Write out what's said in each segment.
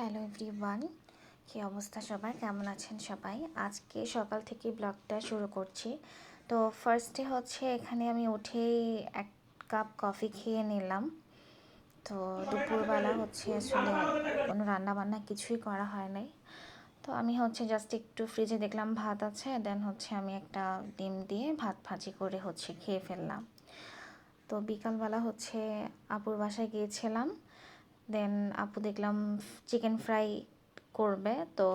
Hello everyone, কী অবস্থা সবার, কেমন আছেন সবাই? আজকে সকাল থেকে ব্লগটা শুরু করছি। তো ফার্স্টে হচ্ছে এখানে আমি উঠেই 1 কাপ কফি খেয়ে নিলাম। তো দুপুরবেলা হচ্ছে আসলে কোনো রান্না বান্না কিছুই করা হয় নাই। তো আমি হচ্ছে জাস্ট একটু ফ্রিজে দেখলাম ভাত আছে, দেন হচ্ছে আমি একটা ডিম দিয়ে ভাত ভাজি করে হচ্ছে খেয়ে ফেললাম। তো বিকালবেলা হচ্ছে আপুর বাসায় গিয়েছিলাম। দেন আপু দেখলাম চিকেন ফ্রাই করবে, তো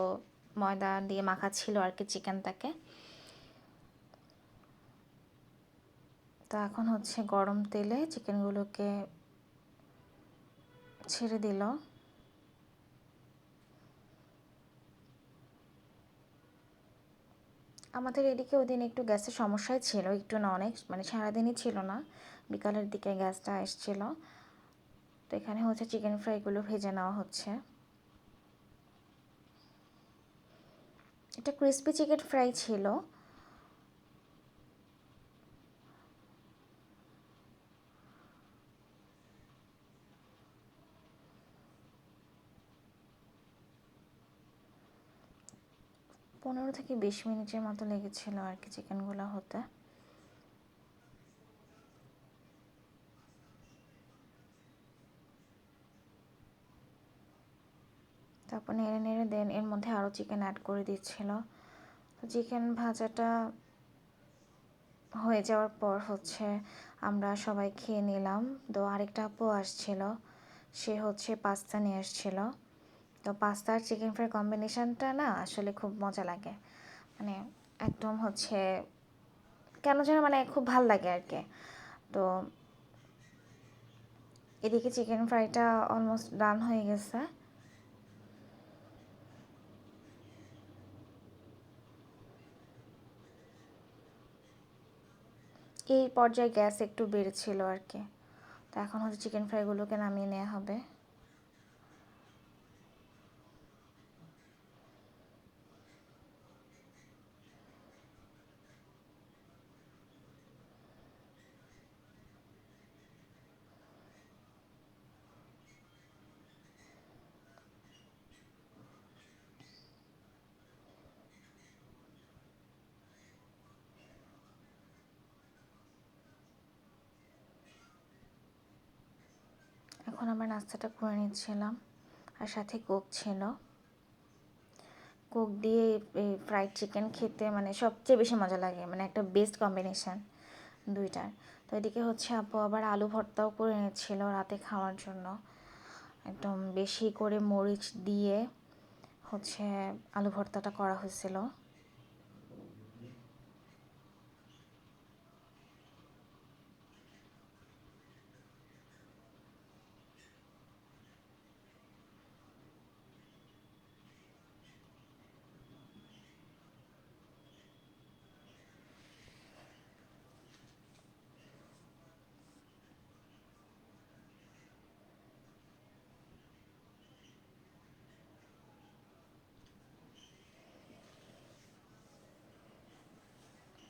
ময়দা দিয়ে মাখা ছিল আর কি চিকেনটাকে। তো এখন হচ্ছে গরম তেলে চিকেনগুলোকে ছেড়ে দিল। আমাদের এদিকে ওই দিন একটু গ্যাসের সমস্যাই ছিল, একটু না অনেক, মানে সারাদিনই ছিল না, বিকালের দিকে গ্যাসটা এসছিল। তো এখানে হচ্ছে চিকেন ফ্রাইগুলো ভেজে নেওয়া হচ্ছে। এটা ক্রিসপি চিকেন ফ্রাই ছিল। 15 থেকে 20 মিনিটের মতো লেগেছিল আর কি চিকেনগুলো হতে। তারপর নেড়ে নেড়ে দেন এর মধ্যে আরও চিকেন অ্যাড করে দিচ্ছিল। তো চিকেন ভাজাটা হয়ে যাওয়ার পর হচ্ছে আমরা সবাই খেয়ে নিলাম। তো আরেকটা আপু আসছিল, সে হচ্ছে পাস্তা নিয়ে আসছিল। তো পাস্তা আর চিকেন ফ্রাই কম্বিনেশনটা না আসলে খুব মজা লাগে, মানে একদম হচ্ছে কেন যেন মানে খুব ভাল লাগে আর কি। তো এদিকে চিকেন ফ্রাইটা অলমোস্ট ডান হয়ে গেছে। এই পর্যায়ে গ্যাস একটু বেড়েছিল আর কি। তো এখন হচ্ছে চিকেন ফ্রাইগুলোকে নামিয়ে নেওয়া হবে। এখন আমরা নাস্তাটা করে নিচ্ছিলাম, আর সাথে কোক ছিল। কোক দিয়ে এই ফ্রাইড চিকেন খেতে মানে সবচেয়ে বেশি মজা লাগে, মানে একটা বেস্ট কম্বিনেশান দুইটার। তো এদিকে হচ্ছে আপু আবার আলু ভর্তাও করে নিচ্ছিল রাতে খাওয়ার জন্য। একদম বেশি করে মরিচ দিয়ে হচ্ছে আলু ভর্তাটা করা হয়েছিল।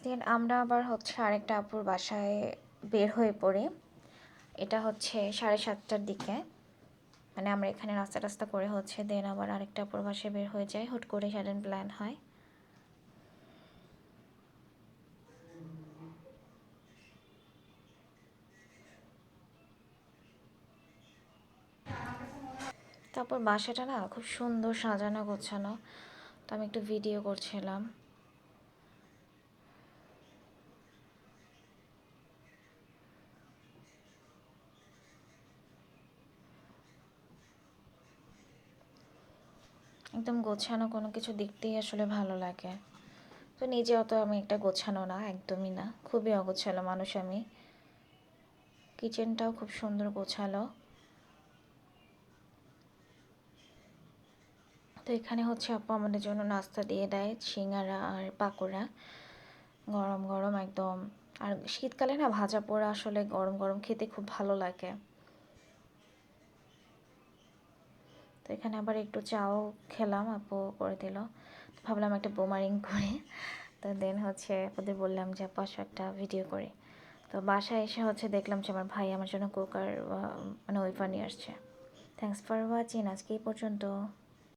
দেন আমরা আবার হচ্ছে আরেকটা আপুর বাসায় বের হয়ে পড়ি। এটা হচ্ছে 7:30টার দিকে, মানে আমরা এখানে নাস্তা টাস্তা করে হচ্ছে দেন আবার আরেকটা আপুর বাসায় বের হয়ে যাই, হুট করে সাডেন প্ল্যান হয়। তারপর বাসাটা না খুব সুন্দর সাজানো গোছানো। তো আমি একটু ভিডিও করছিলাম। একদম গোছানো কোনো কিছু দেখতেই আসলে ভালো লাগে। তো নিজে অত আমি একটা গোছানো না, একদমই না, খুবই অগোছালো মানুষ আমি। কিচেনটাও খুব সুন্দর গোছালো। তো এখানে হচ্ছে আপু আমাদের জন্য নাস্তা দিয়ে দেয় সিঙ্গারা আর পাকোড়া, গরম গরম একদম। আর শীতকালে না ভাজা পোড়া আসলে গরম গরম খেতে খুব ভালো লাগে। তো এখানে আবার একটু চাও খেলাম, আপু করে দিল। ভাবলাম একটা বোমারিং করে, তো দেন হচ্ছে ওদের বললাম যে আপু আসো একটা ভিডিও করি। তো বাসায় এসে হচ্ছে দেখলাম যে আমার ভাই আমার জন্য কুকার মানে ওয়েফার নিয়ে আসছে। তো থ্যাংকস ফর ওয়াচিং, আজকে এই পর্যন্ত।